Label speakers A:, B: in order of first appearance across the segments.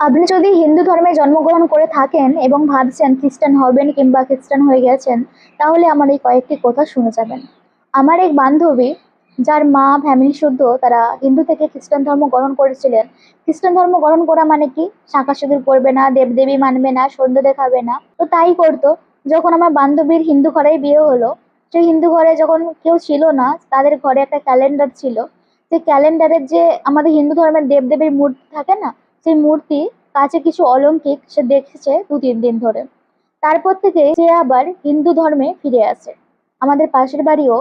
A: আপনি যদি হিন্দু ধর্মে জন্মগ্রহণ করে থাকেন এবং ভাবছেন খ্রিস্টান হবেন কিংবা খ্রিস্টান হয়ে গেছেন, তাহলে আমার এই কয়েকটি কথা শুনে যাবেন। আমার এক বান্ধবী, যার মা ফ্যামিলি শুদ্ধ, তারা হিন্দু থেকে খ্রিস্টান ধর্ম গ্রহণ করেছিলেন। খ্রিস্টান ধর্ম গ্রহণ করা মানে কি, শাঁখা সিঁদুর পরবে না, দেবদেবী মানবে না, সন্ধ্যে দেখাবে না, তো তাই করতো। যখন আমার বান্ধবীর হিন্দু ঘরেই বিয়ে হলো, সেই হিন্দু ঘরে যখন কেউ ছিল না, তাদের ঘরে একটা ক্যালেন্ডার ছিল। সেই ক্যালেন্ডারের যে আমাদের হিন্দু ধর্মের দেবদেবীর মূর্তি থাকে না, সেই মূর্তি কাছে কিছু অলৌকিক সে দেখেছে 2-3 দিন ধরে। তারপর থেকে সে আবার হিন্দু ধর্মে ফিরে আসে। আমাদের পাশের বাড়িও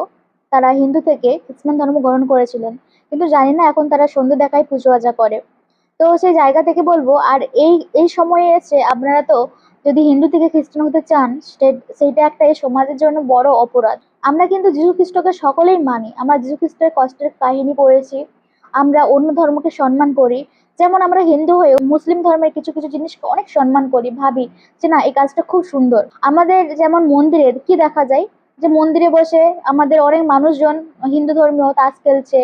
A: তারা হিন্দু থেকে খ্রিস্টান ধর্ম গ্রহণ করেছিলেন, কিন্তু জানি না এখন তারা সন্ধ্যে দেখায় পুজো আজা করে। তো সেই জায়গা থেকে বলবো, আর এই এই সময়ে এসে আপনারা তো যদি হিন্দু থেকে খ্রিস্টান হতে চান, সেইটা একটা এই সমাজের জন্য বড় অপরাধ। আমরা কিন্তু যীশু খ্রিস্টকে সকলেই মানি, আমরা যীশু খ্রিস্টের কষ্টের কাহিনী পড়েছি, আমরা অন্য ধর্মকে সম্মান করি। যেমন আমরা হিন্দু হয়েও মুসলিম ধর্মের কিছু কিছু জিনিসকে অনেক সম্মান করি, ভাবি যে না, এই কাজটা খুব সুন্দর। আমাদের যেমন মন্দিরে কি দেখা যায়, যে মন্দিরে বসে আমাদের অনেক মানুষজন হিন্দু ধর্মীয় তাস খেলছে,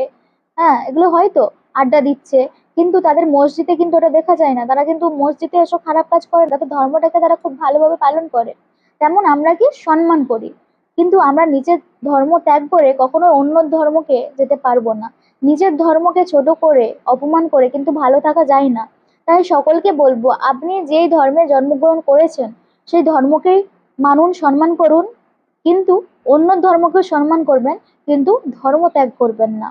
A: হ্যাঁ এগুলো হয়তো আড্ডা দিচ্ছে, কিন্তু তাদের মসজিদে কিন্তু ওটা দেখা যায় না। তারা কিন্তু মসজিদে এসব খারাপ কাজ করে না, তাদের ধর্মটাকে তারা খুব ভালোভাবে পালন করে। তেমন আমরা কি সম্মান করি, কিন্তু আমরা নিজের ধর্ম ত্যাগ করে কখনো অন্য ধর্মকে যেতে পারবো না। নিজের ধর্মকে ছোট করে অপমান করে কিন্তু ভালো থাকা যায় না। তাই সকলকে বলবো, আপনি যেই ধর্মে জন্মগ্রহণ করেছেন সেই ধর্মকেই মানুন, সম্মান করুন, কিন্তু অন্য ধর্মকে সম্মান করবেন, কিন্তু ধর্ম ত্যাগ করবেন না।